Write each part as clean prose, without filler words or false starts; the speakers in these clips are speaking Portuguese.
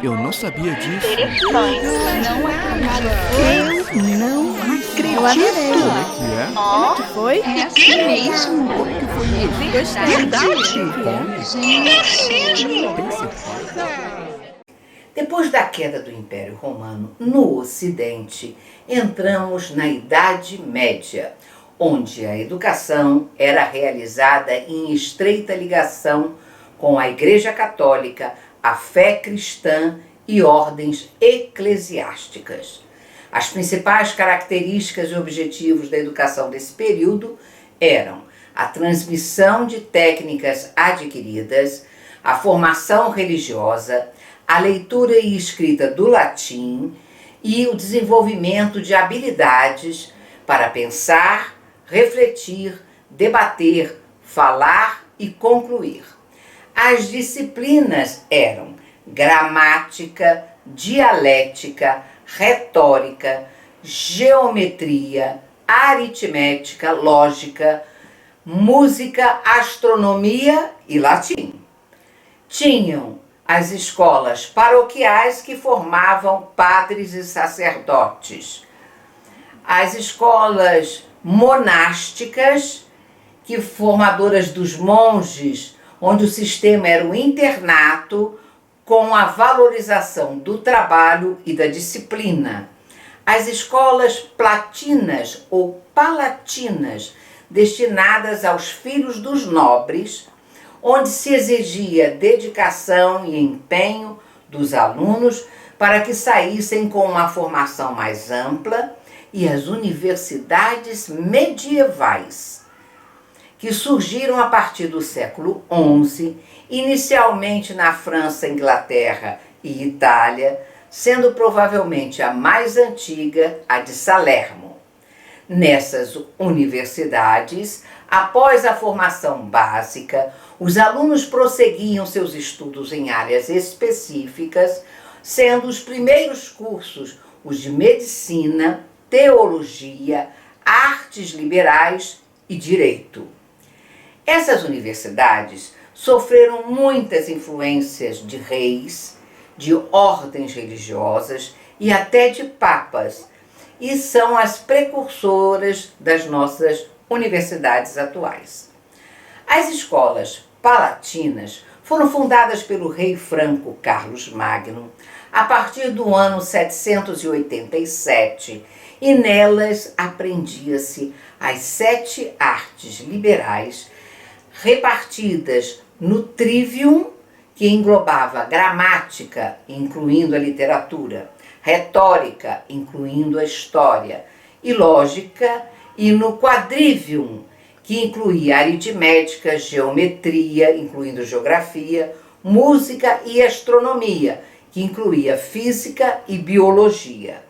Eu não sabia disso. Interessante. Eu não acredito. Como é que é? Ó, Que foi? É assim mesmo. Como que foi isso? Verdade. Tem certeza? Depois da queda do Império Romano, no Ocidente, entramos na Idade Média, onde a educação era realizada em estreita ligação com a Igreja Católica, a fé cristã e ordens eclesiásticas. As principais características e objetivos da educação desse período eram a transmissão de técnicas adquiridas, a formação religiosa, a leitura e escrita do latim e o desenvolvimento de habilidades para pensar, refletir, debater, falar e concluir. As disciplinas eram gramática, dialética, retórica, geometria, aritmética, lógica, música, astronomia e latim. Tinham as escolas paroquiais que formavam padres e sacerdotes, as escolas monásticas, que formadoras dos monges, onde o sistema era o internato, com a valorização do trabalho e da disciplina. As escolas platinas ou palatinas, destinadas aos filhos dos nobres, onde se exigia dedicação e empenho dos alunos para que saíssem com uma formação mais ampla, e as universidades medievais, que surgiram a partir do século XI, inicialmente na França, Inglaterra e Itália, sendo provavelmente a mais antiga a de Salerno. Nessas universidades, após a formação básica, os alunos prosseguiam seus estudos em áreas específicas, sendo os primeiros cursos os de medicina, teologia, artes liberais e direito. Essas universidades sofreram muitas influências de reis, de ordens religiosas e até de papas, e são as precursoras das nossas universidades atuais. As escolas palatinas foram fundadas pelo rei franco Carlos Magno a partir do ano 787, e nelas aprendia-se as 7 artes liberais repartidas no trivium, que englobava gramática, incluindo a literatura, retórica, incluindo a história, e lógica, e no quadrivium, que incluía aritmética, geometria, incluindo geografia, música e astronomia, que incluía física e biologia.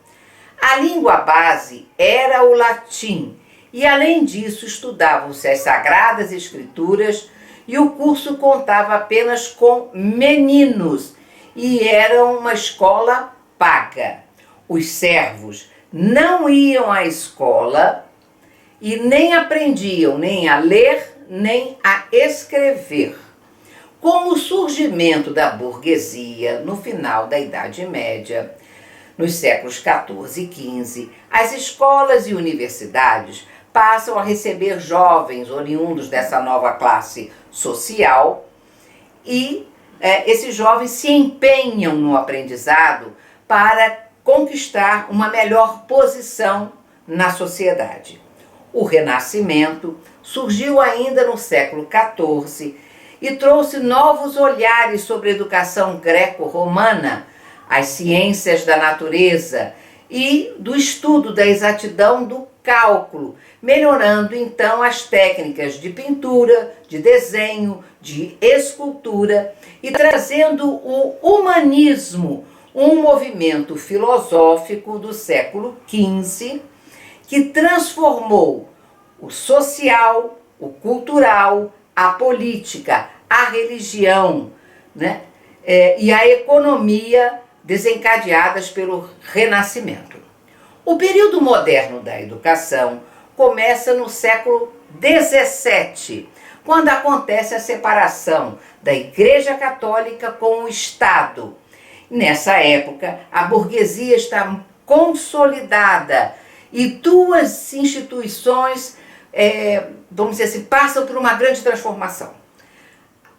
A língua base era o latim, e além disso estudavam-se as Sagradas Escrituras, e o curso contava apenas com meninos, e era uma escola paga. Os servos não iam à escola e nem aprendiam nem a ler, nem a escrever. Com o surgimento da burguesia no final da Idade Média, nos séculos XIV e XV, as escolas e universidades passam a receber jovens oriundos dessa nova classe social, e esses jovens se empenham no aprendizado para conquistar uma melhor posição na sociedade. O Renascimento surgiu ainda no século XIV e trouxe novos olhares sobre a educação greco-romana, as ciências da natureza e do estudo da exatidão do cálculo, melhorando então as técnicas de pintura, de desenho, de escultura e trazendo o humanismo, um movimento filosófico do século XV que transformou o social, o cultural, a política, a religião, né? E a economia desencadeadas pelo Renascimento. O período moderno da educação começa no século XVII, quando acontece a separação da Igreja Católica com o Estado, Nessa época, a burguesia está consolidada e duas instituições, vamos dizer assim, passam por uma grande transformação.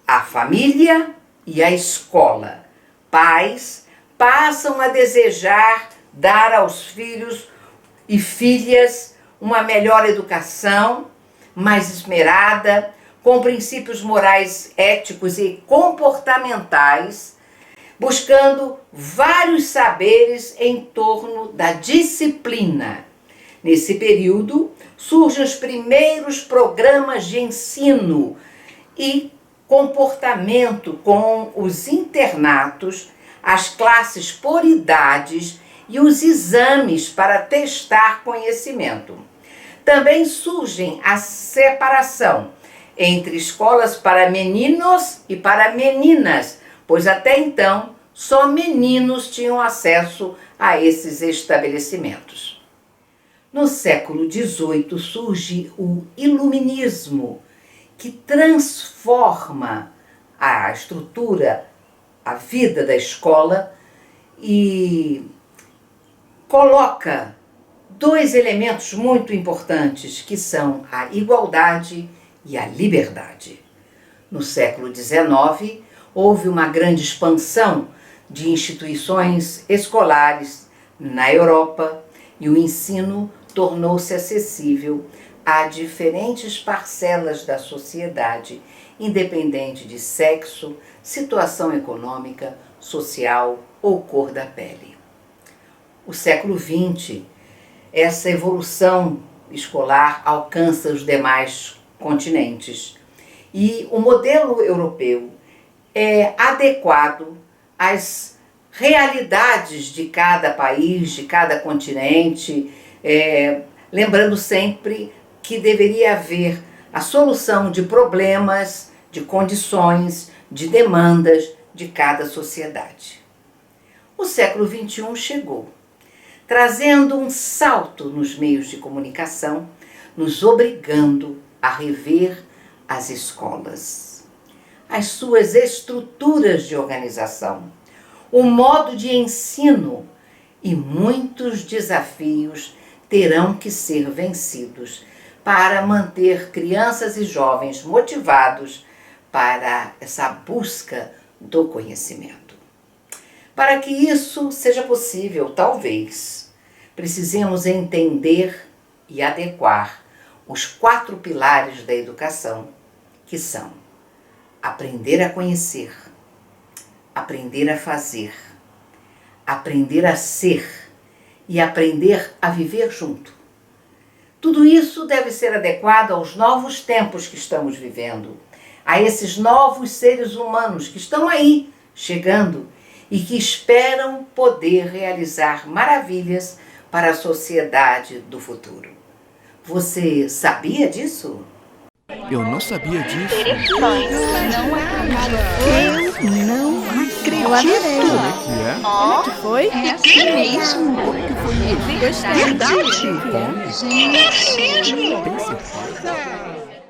A família e a escola. Pais passam a desejar dar aos filhos e filhas uma melhor educação, mais esmerada, com princípios morais, éticos e comportamentais, buscando vários saberes em torno da disciplina. Nesse período, surgem os primeiros programas de ensino e comportamento com os internatos, as classes por idades e os exames para testar conhecimento. Também surgem a separação entre escolas para meninos e para meninas, pois até então só meninos tinham acesso a esses estabelecimentos. No século XVIII surge o Iluminismo, que transforma a estrutura, a vida da escola e coloca dois elementos muito importantes, que são a igualdade e a liberdade. No século XIX, houve uma grande expansão de instituições escolares na Europa e o ensino tornou-se acessível a diferentes parcelas da sociedade, independente de sexo, situação econômica, social ou cor da pele. O século XX, essa evolução escolar alcança os demais continentes e o modelo europeu é adequado às realidades de cada país, de cada continente, lembrando sempre que deveria haver a solução de problemas, de condições, de demandas de cada sociedade. O século XXI chegou, trazendo um salto nos meios de comunicação, nos obrigando a rever as escolas, as suas estruturas de organização, o modo de ensino, e muitos desafios terão que ser vencidos para manter crianças e jovens motivados para essa busca do conhecimento. Para que isso seja possível, talvez, precisemos entender e adequar os 4 pilares da educação, que são aprender a conhecer, aprender a fazer, aprender a ser e aprender a viver junto. Tudo isso deve ser adequado aos novos tempos que estamos vivendo, a esses novos seres humanos que estão aí, chegando, e que esperam poder realizar maravilhas para a sociedade do futuro. Você sabia disso? Eu não sabia disso. Não acredito. Como é que é? Ó, Foi? É assim mesmo. Como é que foi isso? Verdade. Como? É assim mesmo. Tem certeza?